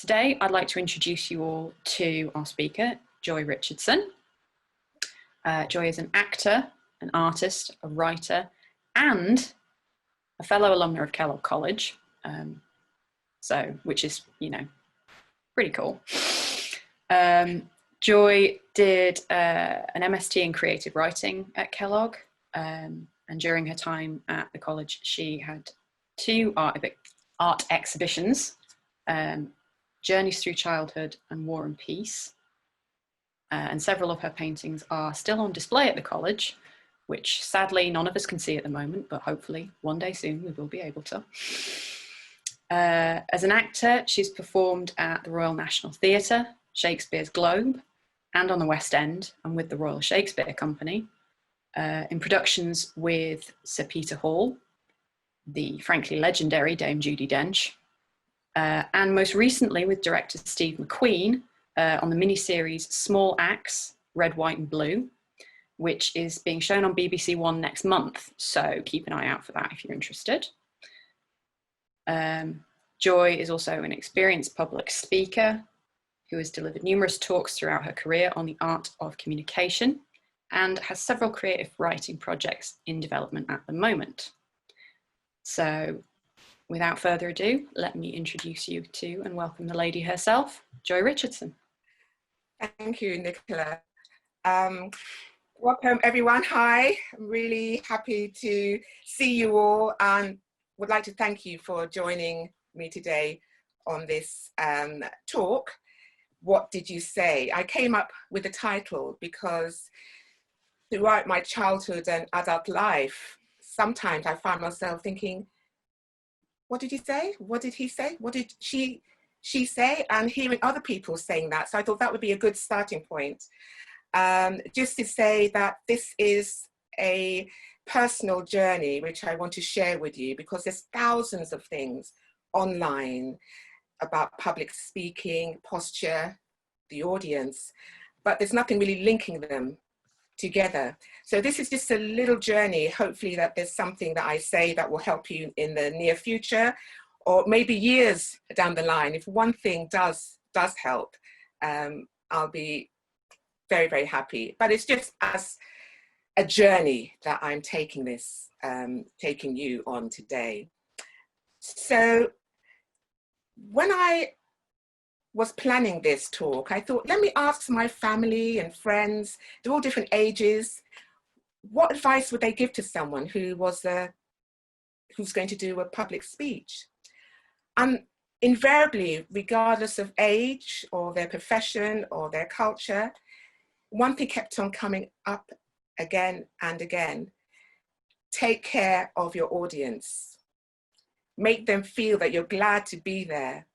Today, I'd like to introduce you all to our speaker, Joy Richardson. Joy is an actor, an artist, a writer, and a fellow alumna of Kellogg College, which is, pretty cool. Joy did an MST in creative writing at Kellogg, and during her time at the college, she had two art exhibitions, Journeys Through Childhood and War and Peace. And several of her paintings are still on display at the college, which sadly none of us can see at the moment, but hopefully one day soon we will be able to. As an actor, she's performed at the Royal National Theatre, Shakespeare's Globe, and on the West End, and with the Royal Shakespeare Company, in productions with Sir Peter Hall, the frankly legendary Dame Judi Dench, and most recently with director Steve McQueen on the miniseries Small Axe, Red, White and Blue, which is being shown on BBC One next month. So keep an eye out for that if you're interested. Joy is also an experienced public speaker who has delivered numerous talks throughout her career on the art of communication and has several creative writing projects in development at the moment. So without further ado, let me introduce you to and welcome the lady herself, Joy Richardson. Thank you, Nicola. Welcome everyone. Hi, I'm really happy to see you all and would like to thank you for joining me today on this talk. What did you say? I came up with the title because throughout my childhood and adult life, sometimes I find myself thinking, what did he say? What did he say? What did she say? And hearing other people saying that. So I thought that would be a good starting point. Just to say that this is a personal journey which I want to share with you because there's thousands of things online about public speaking, posture, the audience, but there's nothing really linking them together. So this is just a little journey, hopefully that there's something that I say that will help you in the near future or maybe years down the line. If one thing does help, I'll be very, very happy. But it's just as a journey that I'm taking this, taking you on today. So when I was planning this talk, I thought, let me ask my family and friends, they're all different ages, what advice would they give to someone who was who's going to do a public speech? And invariably, regardless of age or their profession or their culture, one thing kept on coming up again and again. Take care of your audience. Make them feel that you're glad to be there.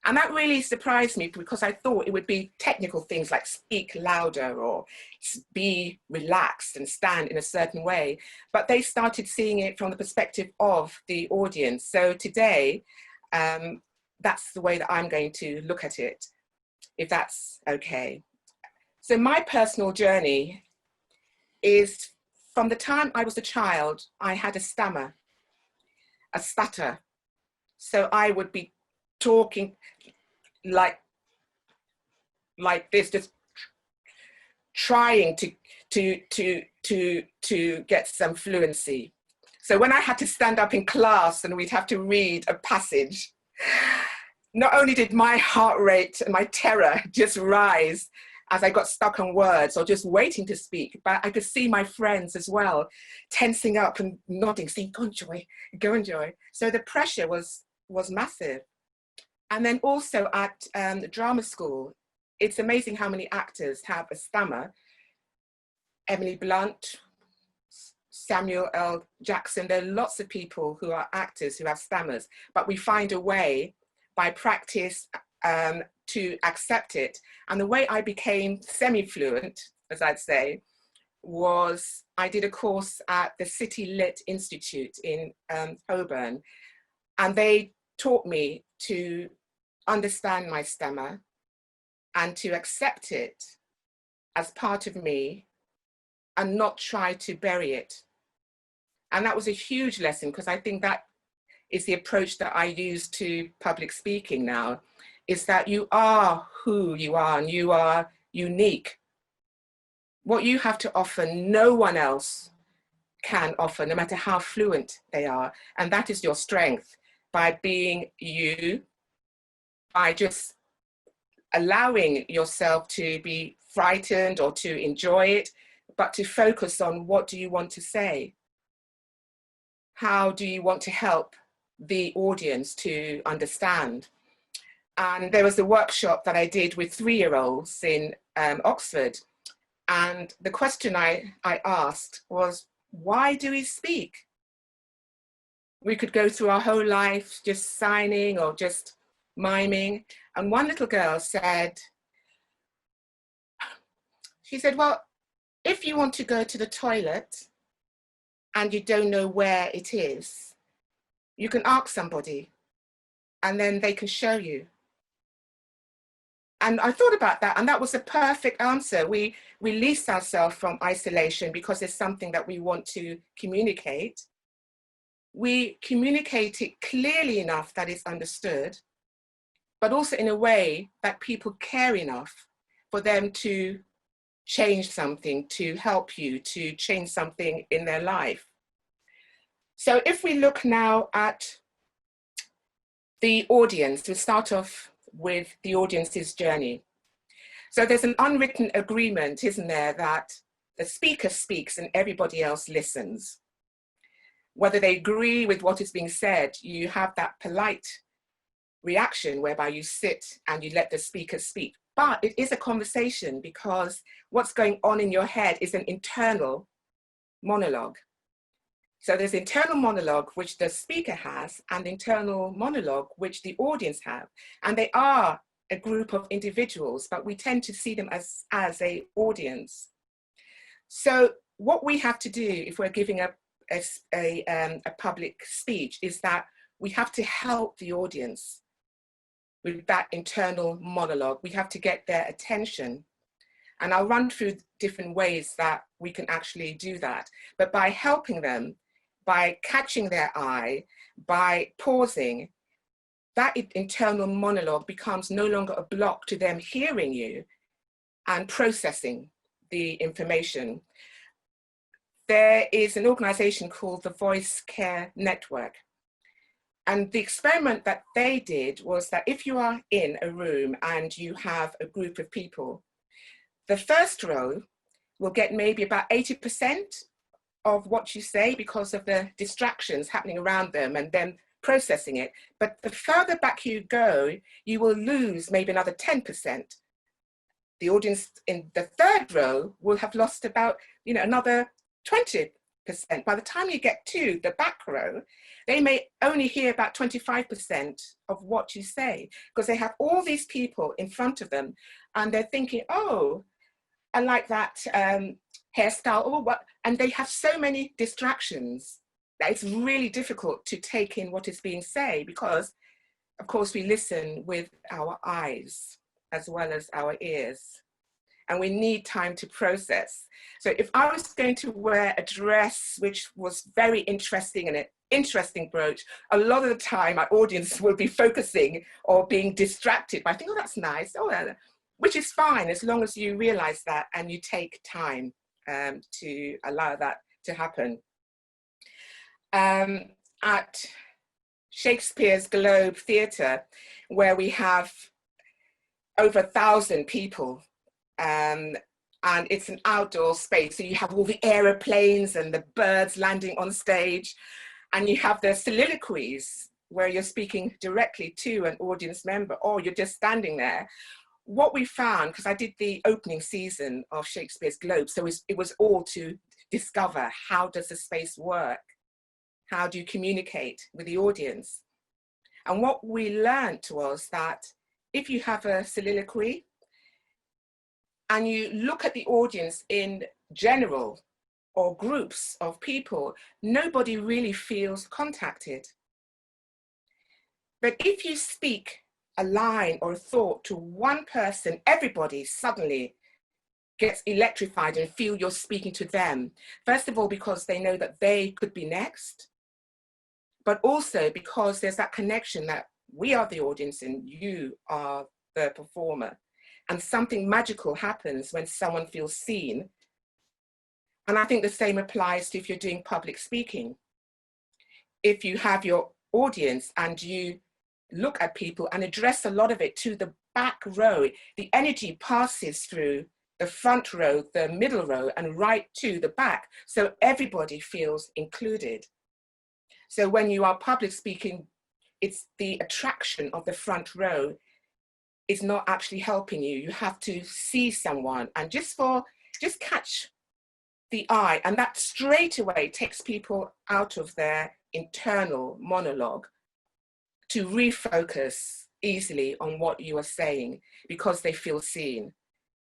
And that really surprised me because I thought it would be technical things like speak louder or be relaxed and stand in a certain way. But they started seeing it from the perspective of the audience. So today, that's the way that I'm going to look at it, if that's okay. So my personal journey is from the time I was a child, I had a stammer, a stutter. So I would be talking like this, just trying to get some fluency. So when I had to stand up in class and we'd have to read a passage, not only did my heart rate and my terror just rise as I got stuck on words or just waiting to speak, but I could see my friends as well tensing up and nodding, saying, go on, Joy, go on, Joy. So the pressure was massive. And then also at the drama school, it's amazing how many actors have a stammer. Emily Blunt, Samuel L. Jackson, there are lots of people who are actors who have stammers, but we find a way by practice to accept it. And the way I became semi-fluent, as I'd say, was I did a course at the City Lit Institute in Holborn, and they taught me to understand my stammer and to accept it as part of me and not try to bury it. And that was a huge lesson because I think that is the approach that I use to public speaking now, is that you are who you are and you are unique. What you have to offer, no one else can offer, no matter how fluent they are. And that is your strength, by being you, by just allowing yourself to be frightened or to enjoy it, but to focus on what do you want to say? How do you want to help the audience to understand? And there was a workshop that I did with 3-year-olds in Oxford. And the question I asked was, why do we speak? We could go through our whole life just signing or just miming. And one little girl said, she said, well, if you want to go to the toilet and you don't know where it is, you can ask somebody and then they can show you. And I thought about that, and that was a perfect answer. We release ourselves from isolation because there's something that we want to communicate. We communicate it clearly enough that it's understood, but also in a way that people care enough for them to change something, to help you, to change something in their life. So if we look now at the audience, we start off with the audience's journey. So there's an unwritten agreement, isn't there, that the speaker speaks and everybody else listens. Whether they agree with what is being said, you have that polite reaction whereby you sit and you let the speaker speak. But it is a conversation, because what's going on in your head is an internal monologue. So there's internal monologue which the speaker has, and internal monologue which the audience have. And they are a group of individuals, but we tend to see them as an audience. So what we have to do if we're giving a public speech is that we have to help the audience with that internal monologue. We have to get their attention. And I'll run through different ways that we can actually do that. But by helping them, by catching their eye, by pausing, that internal monologue becomes no longer a block to them hearing you and processing the information. There is an organization called the Voice Care Network. And the experiment that they did was that if you are in a room and you have a group of people, the first row will get maybe about 80% of what you say because of the distractions happening around them and them processing it. But the further back you go, you will lose maybe another 10%. The audience in the third row will have lost about, another 20%. By the time you get to the back row, they may only hear about 25% of what you say, because they have all these people in front of them and they're thinking, oh, I like that hairstyle, or what, and they have so many distractions that it's really difficult to take in what is being said, because of course we listen with our eyes as well as our ears, and we need time to process. So if I was going to wear a dress which was very interesting and an interesting brooch, a lot of the time my audience will be focusing or being distracted by, I think, oh, that's nice, oh, which is fine as long as you realize that and you take time to allow that to happen. At Shakespeare's Globe Theatre, where we have over 1,000 people, and it's an outdoor space, so you have all the aeroplanes and the birds landing on stage, and you have the soliloquies where you're speaking directly to an audience member, or you're just standing there. What we found, because I did the opening season of Shakespeare's Globe, so it was all to discover, how does the space work? How do you communicate with the audience? And what we learned was that if you have a soliloquy and you look at the audience in general or groups of people, nobody really feels contacted. But if you speak a line or a thought to one person, everybody suddenly gets electrified and feel you're speaking to them. First of all, because they know that they could be next, but also because there's that connection that We are the audience and you are the performer. And something magical happens when someone feels seen. And I think the same applies to if you're doing public speaking. If you have your audience and you look at people and address a lot of it to the back row, the energy passes through the front row, the middle row, and right to the back. So everybody feels included. So when you are public speaking, it's the attraction of the front row is not actually helping you. You have to see someone and just catch the eye, and that straight away takes people out of their internal monologue to refocus easily on what you are saying because they feel seen.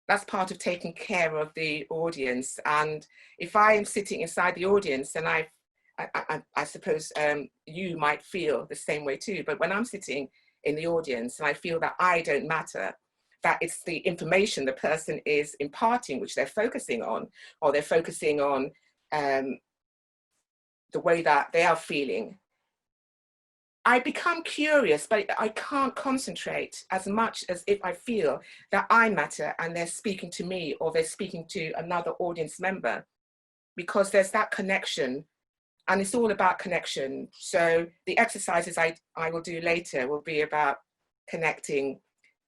That's part of taking care of the audience. And if I am sitting inside the audience, and I suppose you might feel the same way too, but when I'm sitting in the audience and I feel that I don't matter, that it's the information the person is imparting which they're focusing on, or they're focusing on the way that they are feeling, I become curious, but I can't concentrate as much as if I feel that I matter and they're speaking to me or they're speaking to another audience member, because there's that connection. And it's all about connection. So the exercises I will do later will be about connecting,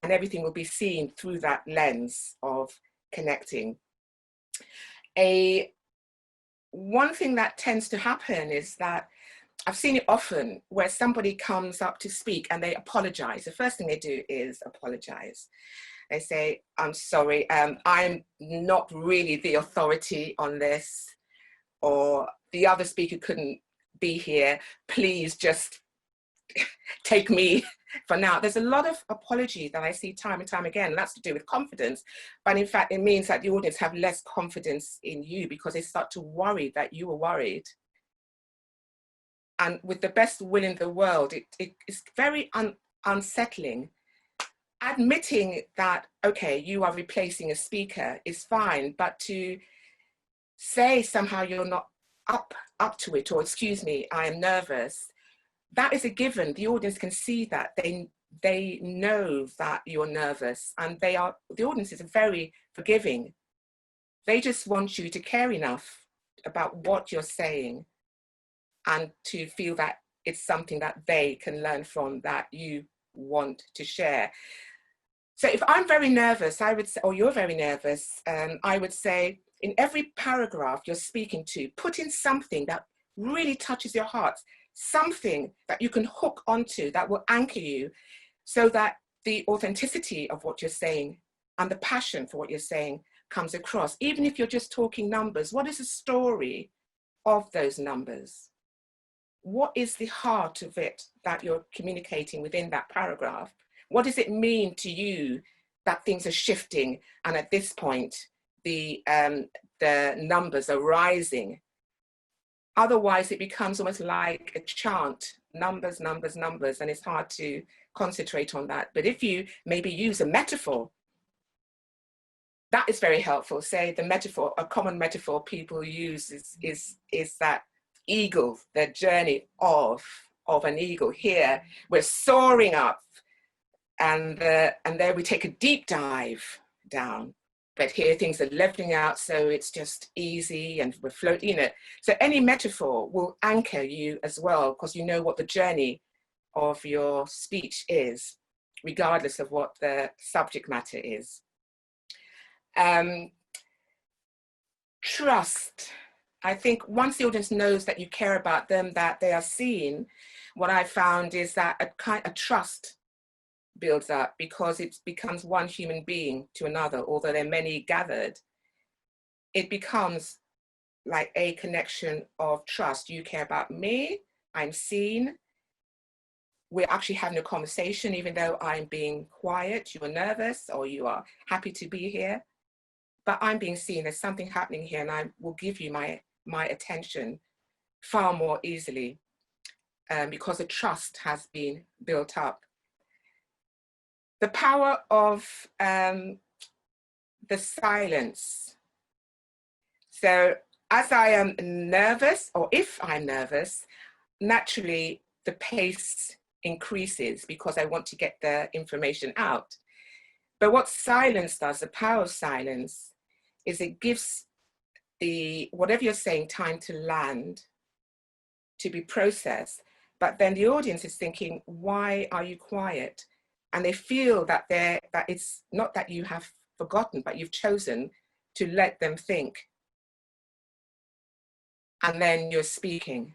and everything will be seen through that lens of connecting. One thing that tends to happen is that I've seen it often where somebody comes up to speak and they apologize. The first thing they do is apologize. They say, I'm sorry, I'm not really the authority on this, or the other speaker couldn't be here, please just take me for now. There's a lot of apology that I see time and time again, and that's to do with confidence. But in fact, it means that the audience have less confidence in you because they start to worry that you were worried. And with the best will in the world, it is very unsettling. Admitting that, okay, you are replacing a speaker is fine, but to say somehow you're not up to it, or excuse me, I am nervous, that is a given. The audience can see that. They know that you're nervous, and the audience is very forgiving. They just want you to care enough about what you're saying and to feel that it's something that they can learn from, that you want to share. So if I'm very nervous, I would say, or you're very nervous, I would say, in every paragraph you're speaking to, put in something that really touches your heart, something that you can hook onto that will anchor you, so that the authenticity of what you're saying and the passion for what you're saying comes across. Even if you're just talking numbers, what is the story of those numbers? What is the heart of it that you're communicating within that paragraph? What does it mean to you that things are shifting, and at this point the numbers are rising? Otherwise it becomes almost like a chant, numbers, numbers, numbers, and it's hard to concentrate on that. But if you maybe use a metaphor, that is very helpful. Say the metaphor, a common metaphor people use is that eagle, the journey of an eagle. Here we're soaring up, and there we take a deep dive down, but here things are leveling out, so it's just easy and we're floating in it. So any metaphor will anchor you as well, because you know what the journey of your speech is, regardless of what the subject matter is. Trust. I think once the audience knows that you care about them, that they are seen, what I found is that a trust builds up, because it becomes one human being to another, although there are many gathered. It becomes like a connection of trust. You care about me, I'm seen, we're actually having a conversation, even though I'm being quiet, you are nervous or you are happy to be here, but I'm being seen, there's something happening here, and I will give you my attention far more easily, because the trust has been built up. The power of the silence. So as I am nervous, or if I'm nervous, naturally the pace increases because I want to get the information out. But what silence does, the power of silence, is it gives the whatever you're saying time to land, to be processed. But then the audience is thinking, why are you quiet? And they feel that it's not that you have forgotten, but you've chosen to let them think. And then you're speaking.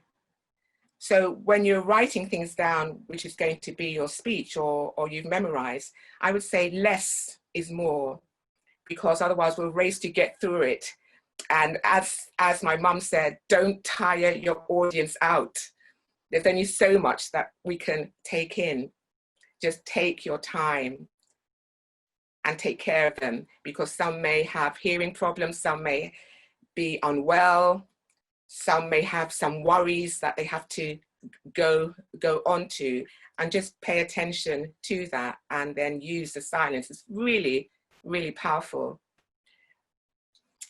So when you're writing things down, which is going to be your speech or you've memorized, I would say less is more, because otherwise we'll race to get through it. And as my mum said, don't tire your audience out. There's only so much that we can take in. Just take your time and take care of them, because some may have hearing problems, some may be unwell, some may have some worries that they have to go on to, and just pay attention to that and then use the silence. It's really, really powerful.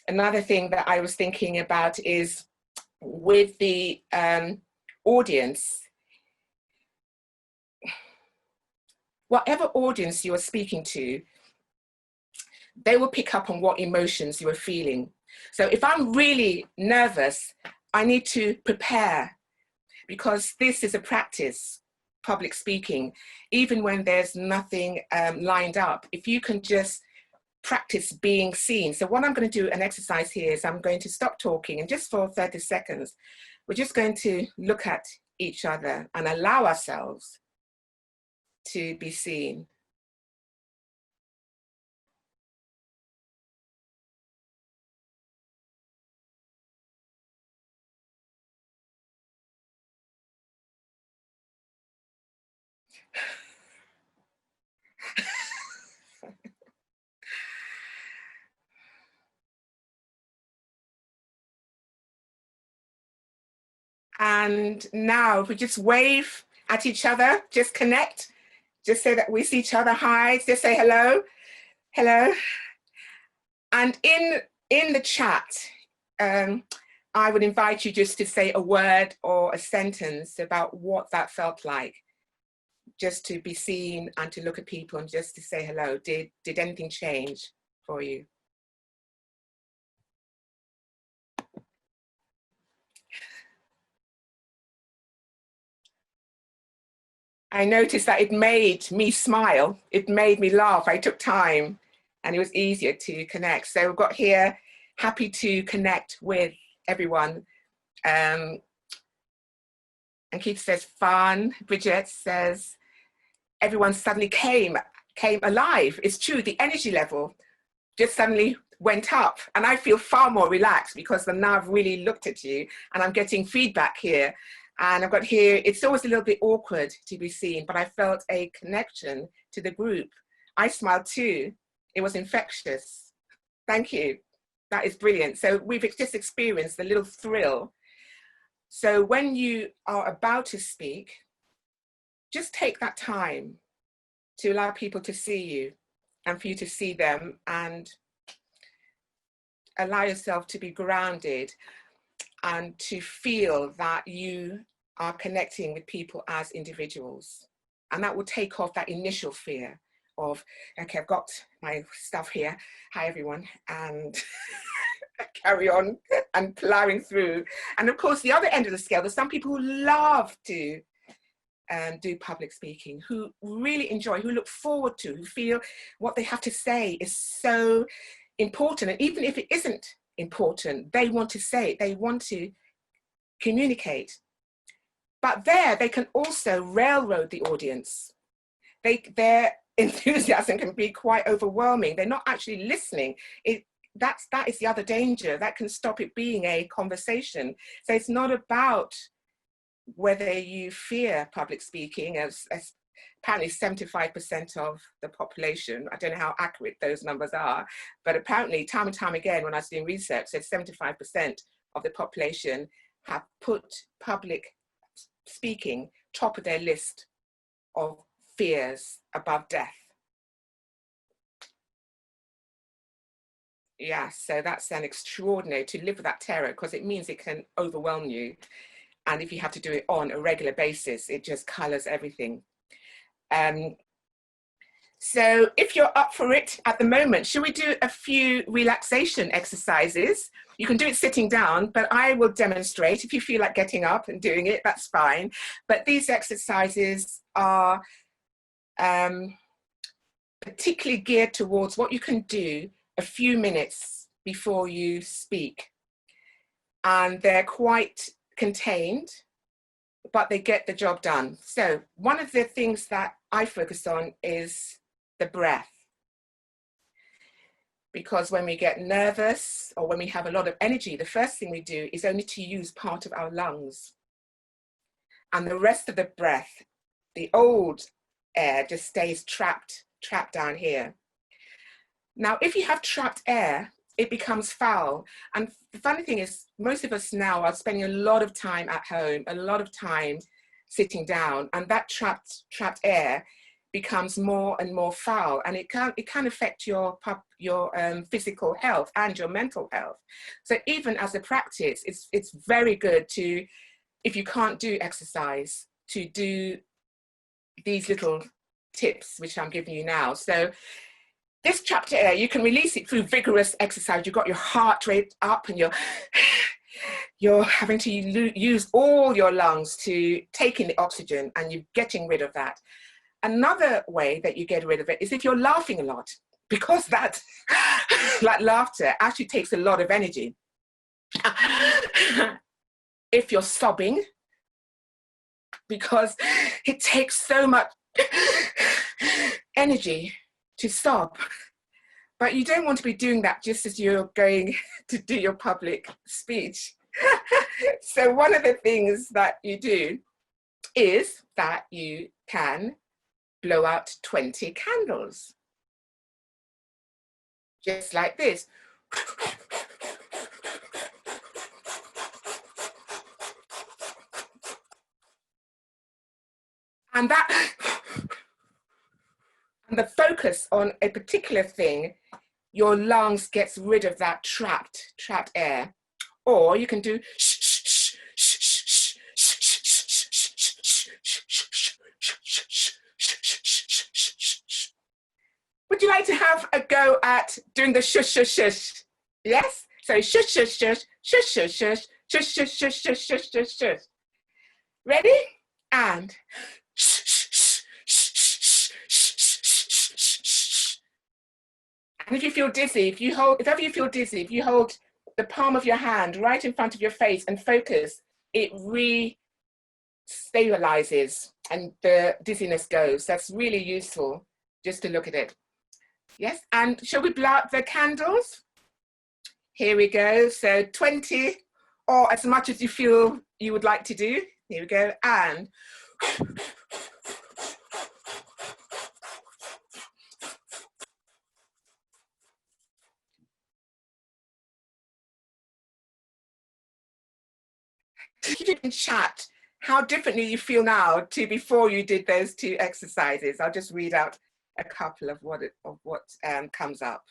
Another thing that I was thinking about is with the audience, whatever audience you are speaking to, they will pick up on what emotions you are feeling. So if I'm really nervous, I need to prepare, because this is a practice, public speaking, even when there's nothing lined up. If you can just practice being seen. So what I'm going to do, an exercise here, is I'm going to stop talking, and just for 30 seconds, we're just going to look at each other and allow ourselves to be seen. And now if we just wave at each other, just connect, just say that we see each other, hi, just say hello, hello. And in the chat, I would invite you just to say a word or a sentence about what that felt like, just to be seen and to look at people and just to say hello. Did anything change for you? I noticed that it made me smile. It made me laugh. I took time and it was easier to connect. So we've got here, happy to connect with everyone. And Keith says, fun. Bridget says, everyone suddenly came alive. It's true, the energy level just suddenly went up, and I feel far more relaxed because now I've really looked at you and I'm getting feedback here. And I've got here, it's always a little bit awkward to be seen, but I felt a connection to the group. I smiled too. It was infectious. Thank you. That is brilliant. So we've just experienced a little thrill. So when you are about to speak, just take that time to allow people to see you and for you to see them, and allow yourself to be grounded and to feel that you are connecting with people as individuals. And that will take off that initial fear of, okay, I've got my stuff here. Hi, everyone. And carry on and plowing through. And of course, the other end of the scale, there's some people who love to do public speaking, who really enjoy, who look forward to, who feel what they have to say is so important. And even if it isn't important, they want to say it, they want to communicate. But there, they can also railroad the audience. Their enthusiasm can be quite overwhelming. They're not actually listening. That is the other danger. That can stop it being a conversation. So it's not about whether you fear public speaking, as apparently 75% of the population, I don't know how accurate those numbers are, but apparently time and time again, when I was doing research, said 75% of the population have put public speaking top of their list of fears above death. Yeah, so that's an extraordinary, to live with that terror, because it means it can overwhelm you. And if you have to do it on a regular basis, it just colors everything. So if you're up for it at the moment, should we do a few relaxation exercises? You can do it sitting down, but I will demonstrate. If you feel like getting up and doing it, that's fine. But these exercises are particularly geared towards what you can do a few minutes before you speak. And they're quite contained, but they get the job done. So one of the things that I focus on is the breath. Because when we get nervous or when we have a lot of energy, the first thing we do is only to use part of our lungs. And the rest of the breath, the old air, just stays trapped down here. Now, if you have trapped air, it becomes foul. And the funny thing is, most of us now are spending a lot of time at home, a lot of time sitting down, and that trapped air becomes more and more foul, and it can affect your physical health and your mental health. So even as a practice, it's very good to, if you can't do exercise, to do these little tips which I'm giving you now. So this trapped air, you can release it through vigorous exercise. You've got your heart rate up and you're having to use all your lungs to take in the oxygen, and you're getting rid of that. Another way that you get rid of it is if you're laughing a lot, because that like laughter actually takes a lot of energy. If you're sobbing, because it takes so much energy to sob, but you don't want to be doing that just as you're going to do your public speech. So one of the things that you do is that you can blow out 20 candles. Just like this. And the focus on a particular thing, your lungs gets rid of that trapped air. Or you can do Would you like to have a go at doing the shush shush shush? Yes? So shush shush shush, shush shush shush, shush shush shush shush shush shush shush. Ready? And and if you feel dizzy, if ever you feel dizzy, if you hold the palm of your hand right in front of your face and focus, it re-stabilizes and the dizziness goes. That's really useful just to look at it. Yes, and shall we blow out the candles? Here we go. So 20 or as much as you feel you would like to do. Here we go. And you can chat how differently you feel now to before you did those two exercises. I'll just read out a couple of what comes up.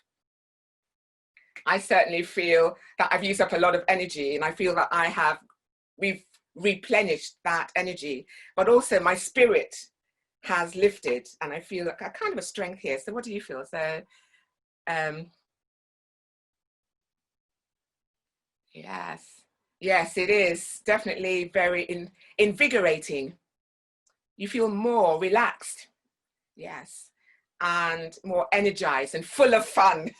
I certainly feel that I've used up a lot of energy, and I feel that we've replenished that energy, but also my spirit has lifted, and I feel like a kind of a strength here. So what do you feel? So yes, it is definitely very invigorating. You feel more relaxed, yes, and more energized and full of fun.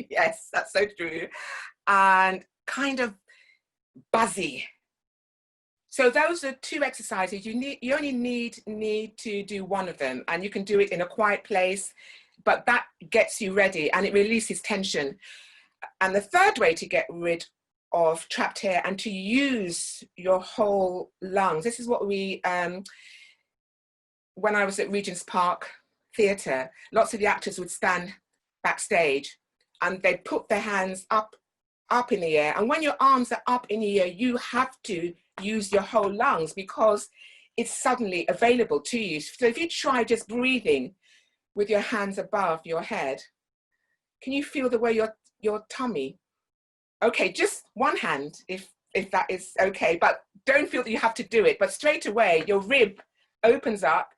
Yes, that's so true. And kind of buzzy. So those are two exercises. You only need to do one of them, and you can do it in a quiet place, but that gets you ready and it releases tension. And the third way to get rid of trapped air and to use your whole lungs. This is what we, when I was at Regent's Park Theatre, lots of the actors would stand backstage and they'd put their hands up in the air. And when your arms are up in the air, you have to use your whole lungs because it's suddenly available to you. So if you try just breathing with your hands above your head, can you feel the way your tummy? Okay, just one hand if that is okay, but don't feel that you have to do it, but straight away your rib opens up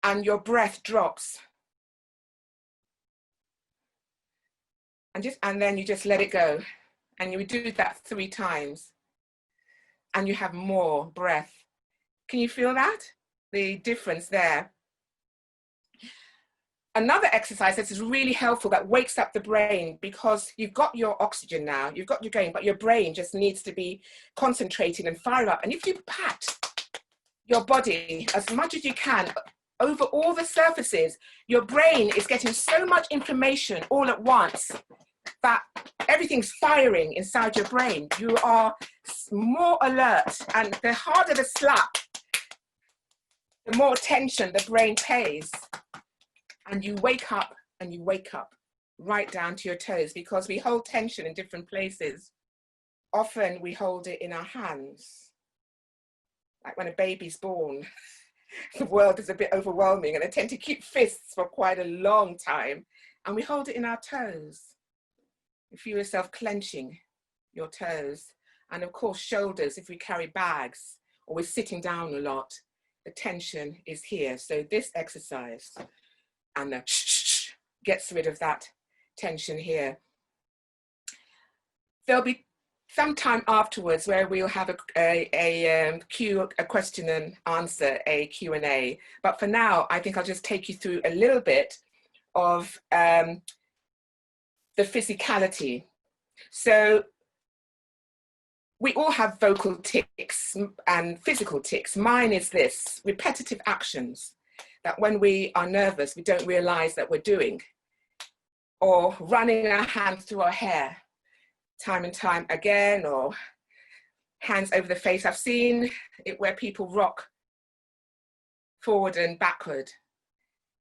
and your breath drops. And then you just let it go. And you do that 3 times. And you have more breath. Can you feel that? The difference there. Another exercise that is really helpful that wakes up the brain, because you've got your oxygen now, you've got your going, but your brain just needs to be concentrated and fire up. And if you pat your body as much as you can over all the surfaces, your brain is getting so much information all at once that everything's firing inside your brain. You are more alert, and the harder the slap, the more attention the brain pays. And you wake up, and you wake up right down to your toes, because we hold tension in different places. Often we hold it in our hands. Like when a baby's born, the world is a bit overwhelming, and I tend to keep fists for quite a long time, and we hold it in our toes. You feel yourself clenching your toes. And of course, shoulders, if we carry bags or we're sitting down a lot, the tension is here. So this exercise and the gets rid of that tension here. There'll be some time afterwards where we'll have a question and answer, a Q&A. But for now, I think I'll just take you through a little bit of the physicality. So we all have vocal tics and physical tics. Mine is this: repetitive actions that when we are nervous, we don't realize that we're doing, or running our hands through our hair time and time again, or hands over the face. I've seen it where people rock forward and backward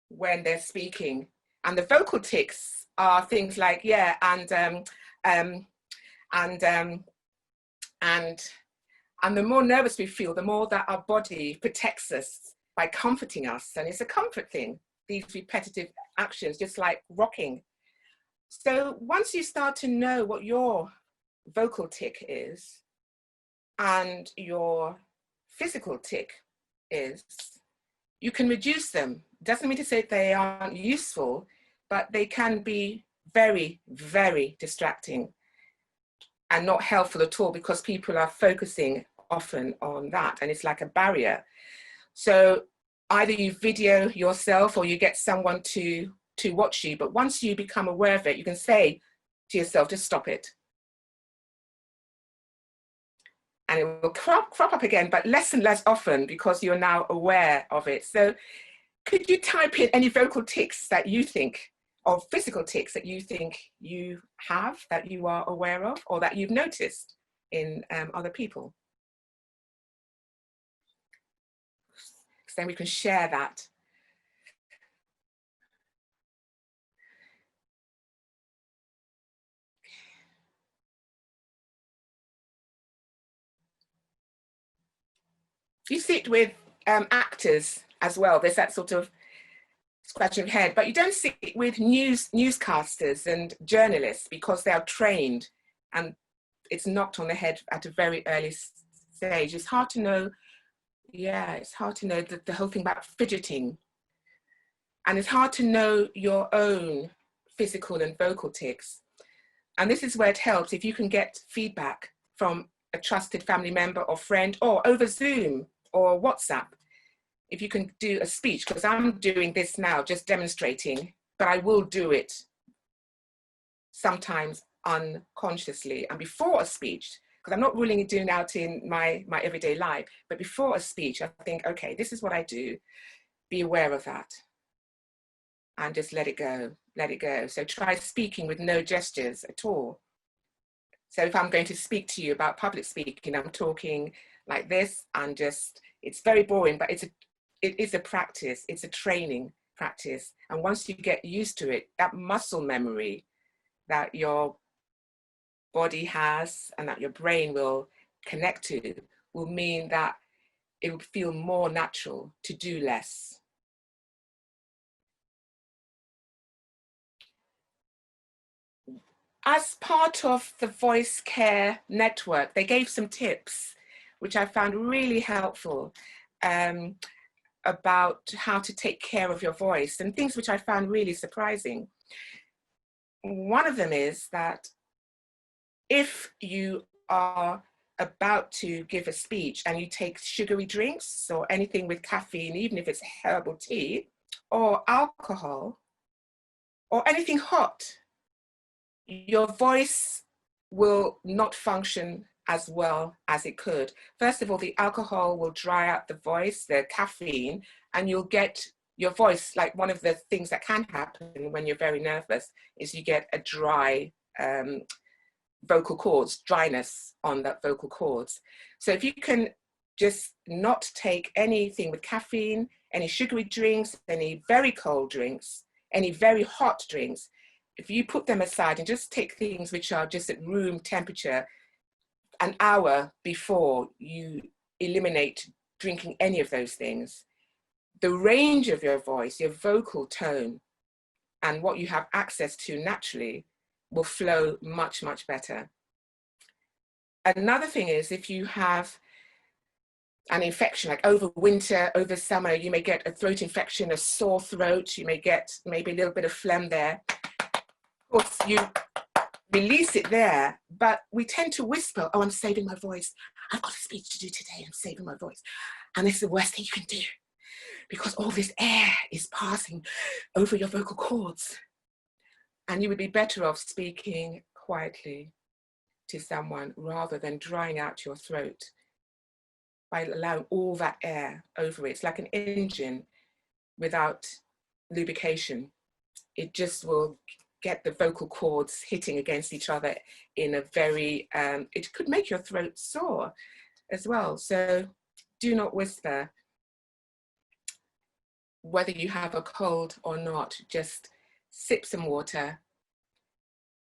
when they're speaking. And the vocal tics are things like, yeah, and the more nervous we feel, the more that our body protects us by comforting us. And it's a comfort thing, these repetitive actions, just like rocking. So once you start to know what your vocal tic is and your physical tic is, you can reduce them. Doesn't mean to say they aren't useful, but they can be very, very distracting and not helpful at all, because people are focusing often on that, and it's like a barrier. So either you video yourself or you get someone to watch you, but once you become aware of it, you can say to yourself, just stop it. And it will crop up again, but less and less often, because you're now aware of it. So could you type in any vocal tics that you think, or physical tics that you think you have, that you are aware of, or that you've noticed in other people? So then we can share that. You see it with actors as well. There's that sort of scratching head, but you don't see it with newscasters and journalists, because they are trained and it's knocked on the head at a very early stage. It's hard to know, yeah, it's hard to know the whole thing about fidgeting. And it's hard to know your own physical and vocal tics. And this is where it helps if you can get feedback from a trusted family member or friend, or over Zoom or WhatsApp. If you can do a speech, because I'm doing this now, just demonstrating, but I will do it sometimes unconsciously. And before a speech, because I'm not ruling it doing out in my everyday life, but before a speech, I think, okay, this is what I do. Be aware of that. And just let it go, let it go. So try speaking with no gestures at all. So if I'm going to speak to you about public speaking, I'm talking like this, and just, it's very boring, but it is a practice, it's a training practice. And once you get used to it, that muscle memory that your body has and that your brain will connect to will mean that it will feel more natural to do less. As part of the Voice Care Network, they gave some tips which I found really helpful about how to take care of your voice, and things which I found really surprising. One of them is that if you are about to give a speech and you take sugary drinks or anything with caffeine, even if it's herbal tea or alcohol or anything hot, your voice will not function as well as it could. First of all, the alcohol will dry out the voice, the caffeine, and you'll get your voice, like one of the things that can happen when you're very nervous is you get a dry vocal cords, dryness on the vocal cords. So if you can just not take anything with caffeine, any sugary drinks, any very cold drinks, any very hot drinks, if you put them aside and just take things which are just at room temperature an hour before you eliminate drinking any of those things, the range of your voice, your vocal tone, and what you have access to naturally will flow much, much better. Another thing is if you have an infection, like over winter, over summer, you may get a throat infection, a sore throat, you may get maybe a little bit of phlegm there. Of course, you release it there, but we tend to whisper, oh, I'm saving my voice. I've got a speech to do today, I'm saving my voice. And it's the worst thing you can do because all this air is passing over your vocal cords. And you would be better off speaking quietly to someone rather than drying out your throat by allowing all that air over it. It's like an engine without lubrication. It just will get the vocal cords hitting against each other in a very, it could make your throat sore as well. So do not whisper. Whether you have a cold or not, just sip some water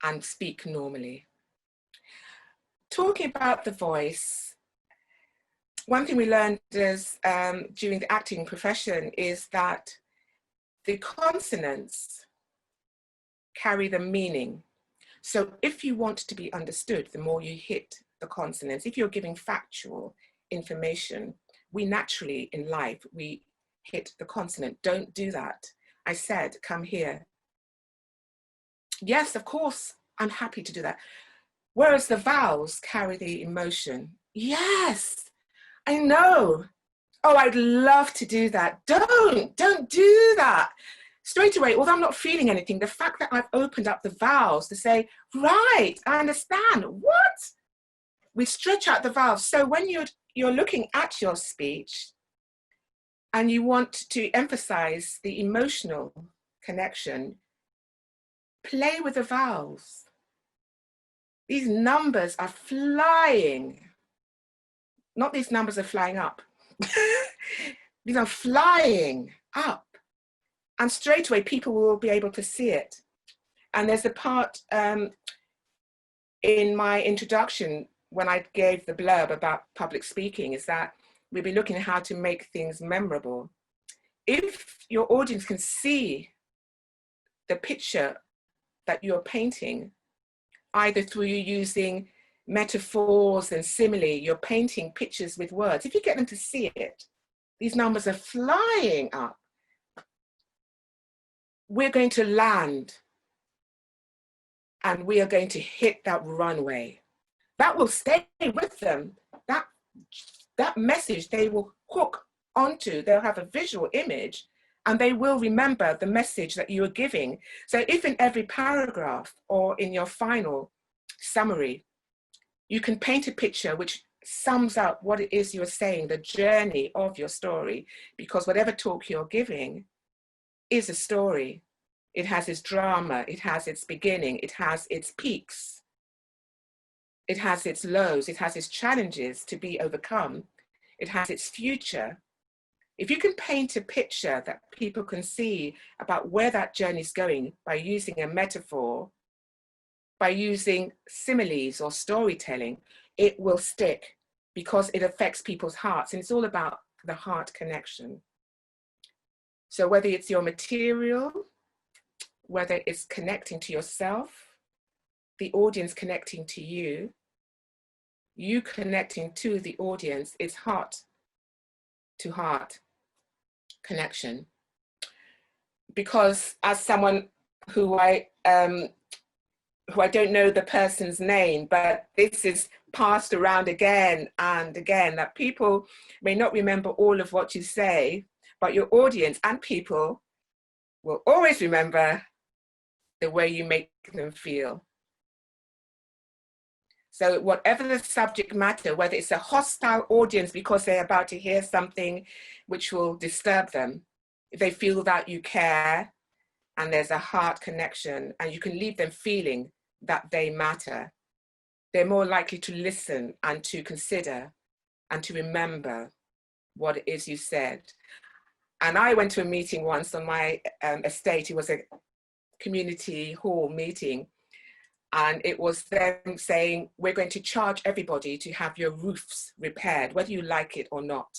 and speak normally. Talking about the voice, one thing we learned is, during the acting profession is that the consonants carry the meaning. So if you want to be understood, the more you hit the consonants, if you're giving factual information, we naturally in life, we hit the consonant. Don't do that. I said, come here. Yes, of course, I'm happy to do that. Whereas the vowels carry the emotion. Yes, I know. Oh, I'd love to do that. Don't do that. Straight away, although I'm not feeling anything, the fact that I've opened up the vowels to say, right, I understand. What? We stretch out the vowels. So when you're looking at your speech and you want to emphasize the emotional connection, play with the vowels. These numbers are flying. Not these numbers are flying up. These are flying up. And straight away, people will be able to see it. And there's a part in my introduction when I gave the blurb about public speaking is that we'll be looking at how to make things memorable. If your audience can see the picture that you're painting, either through you using metaphors and simile, you're painting pictures with words. If you get them to see it, these numbers are flying up. We're going to land and we are going to hit that runway. That will stay with them. That message they will hook onto, they'll have a visual image and they will remember the message that you are giving. So if in every paragraph or in your final summary, you can paint a picture which sums up what it is you're saying, the journey of your story, because whatever talk you're giving is a story. It has its drama, it has its beginning, it has its peaks, it has its lows, it has its challenges to be overcome, it has its future. If you can paint a picture that people can see about where that journey is going by using a metaphor, by using similes or storytelling, it will stick because it affects people's hearts, and it's all about the heart connection. So whether it's your material, whether it's connecting to yourself, the audience connecting to you, you connecting to the audience is heart to heart connection. Because as someone who I don't know the person's name, but this is passed around again and again, that people may not remember all of what you say, but your audience and people will always remember the way you make them feel. So whatever the subject matter, whether it's a hostile audience because they're about to hear something which will disturb them, if they feel that you care and there's a heart connection and you can leave them feeling that they matter, they're more likely to listen and to consider and to remember what it is you said. And I went to a meeting once on my estate. It was a community hall meeting. And it was them saying, we're going to charge everybody to have your roofs repaired, whether you like it or not.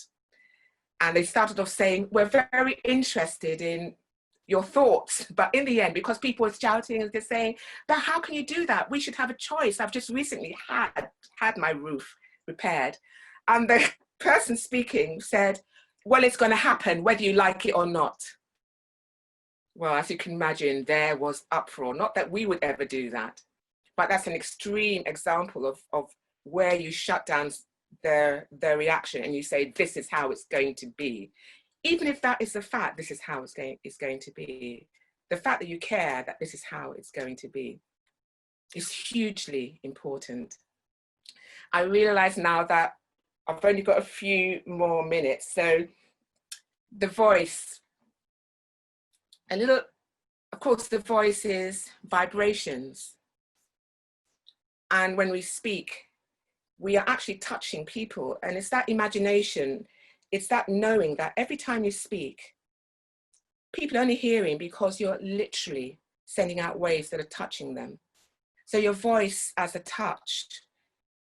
And they started off saying, we're very interested in your thoughts. But in the end, because people were shouting and they're saying, but how can you do that? We should have a choice. I've just recently had my roof repaired. And the person speaking said, well, it's going to happen whether you like it or not. Well, as you can imagine, there was uproar. Not that we would ever do that, but that's an extreme example of where you shut down their reaction and you say, this is how it's going to be. Even if that is the fact, this is how it's going to be. The fact that you care that this is how it's going to be is hugely important. I realize now that I've only got a few more minutes. So the voice, of course, the voice is vibrations. And when we speak, we are actually touching people. And it's that imagination, it's that knowing that every time you speak, people are only hearing because you're literally sending out waves that are touching them. So your voice as a touch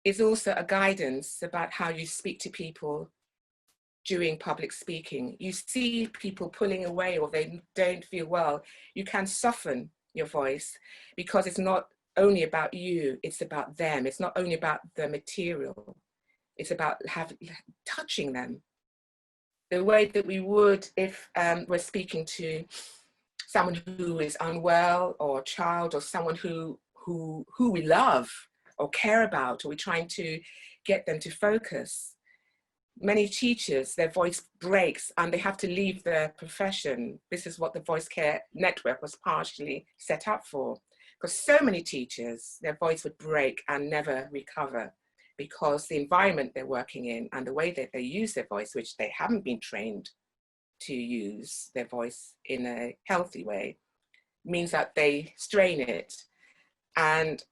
is also a guidance about how you speak to people during public speaking. You see people pulling away or they don't feel well, you can soften your voice because it's not only about you, it's about them. It's not only about the material, it's about touching them. The way that we would if we're speaking to someone who is unwell or a child or someone who we love or care about, or we're trying to get them to focus. Many teachers, their voice breaks and they have to leave their profession. This is what the Voice Care Network was partially set up for. Because so many teachers, their voice would break and never recover because the environment they're working in and the way that they use their voice, which they haven't been trained to use their voice in a healthy way, means that they strain it. And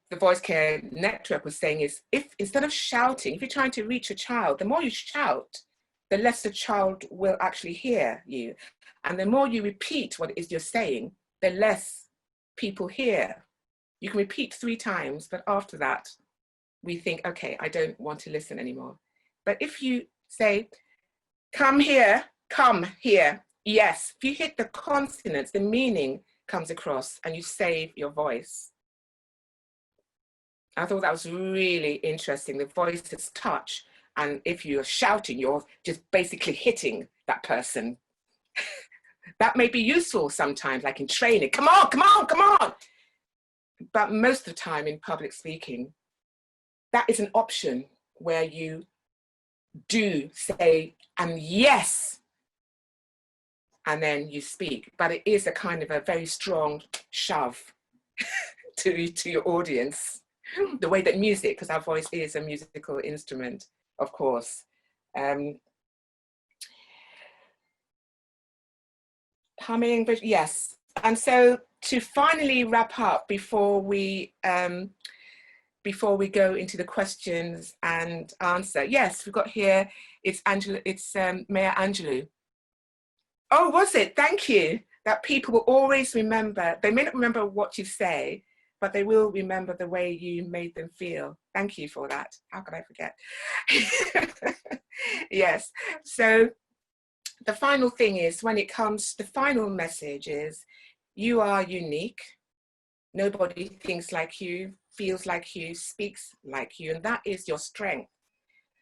the Voice Care Network was saying is, if instead of shouting, if you're trying to reach a child, the more you shout, the less the child will actually hear you. And the more you repeat what it is you're saying, the less people hear. You can repeat 3 times, but after that, we think, okay, I don't want to listen anymore. But if you say, come here, yes, if you hit the consonants, the meaning comes across and you save your voice. I thought that was really interesting. The voice is touch. And if you're shouting, you're just basically hitting that person. That may be useful sometimes, like in training. Come on, come on, come on. But most of the time in public speaking, that is an option where you do say, and yes, and then you speak. But it is a kind of a very strong shove to your audience. The way that music, because our voice is a musical instrument, of course. Humming, but yes. And so to finally wrap up before we go into the questions and answer, yes, we've got here, it's Angela, it's Maya Angelou. Oh, was it? Thank you. That people will always remember, they may not remember what you say, but they will remember the way you made them feel. Thank you for that. How could I forget? Yes. So the final thing is, when it comes, the final message is, you are unique. Nobody thinks like you. feels like you, speaks like you, and that is your strength.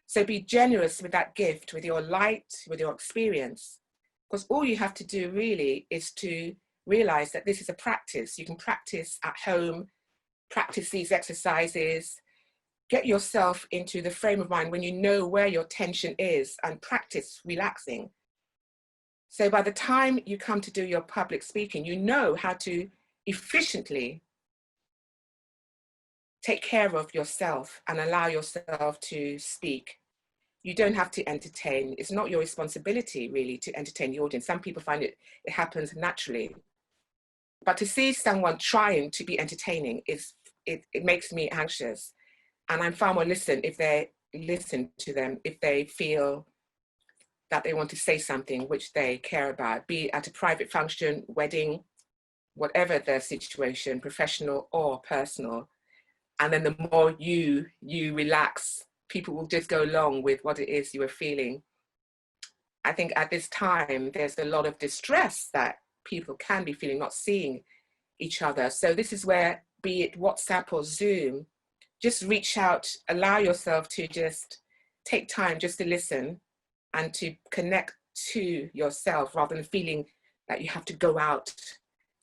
So be generous with that gift, with your light, with your experience, because all you have to do really is to realize that this is a practice. You can practice at home, practice these exercises, get yourself into the frame of mind when you know where your tension is, and practice relaxing. So by the time you come to do your public speaking, you know how to efficiently take care of yourself and allow yourself to speak. You don't have to entertain. It's not your responsibility really to entertain the audience. Some people find it happens naturally. But to see someone trying to be entertaining, it makes me anxious. And I'm far more if they listen to them, if they feel that they want to say something which they care about, be it at a private function, wedding, whatever the situation, professional or personal. And then the more you relax, people will just go along with what it is you are feeling. I think at this time, there's a lot of distress that people can be feeling, not seeing each other. So this is where, be it WhatsApp or Zoom, just reach out, allow yourself to just take time just to listen and to connect to yourself rather than feeling that you have to go out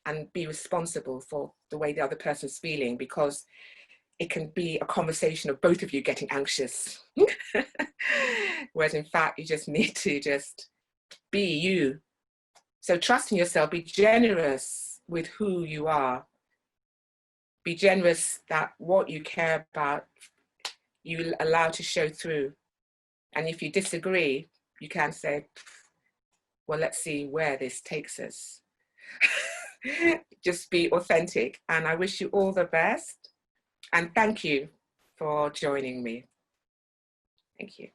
and be responsible for the way the other person's feeling, because it can be a conversation of both of you getting anxious. Whereas in fact, you just need to just be you. So trust in yourself, be generous with who you are. Be generous that what you care about, you allow to show through. And if you disagree, you can say, well, let's see where this takes us. Just be authentic. And I wish you all the best. And thank you for joining me. Thank you.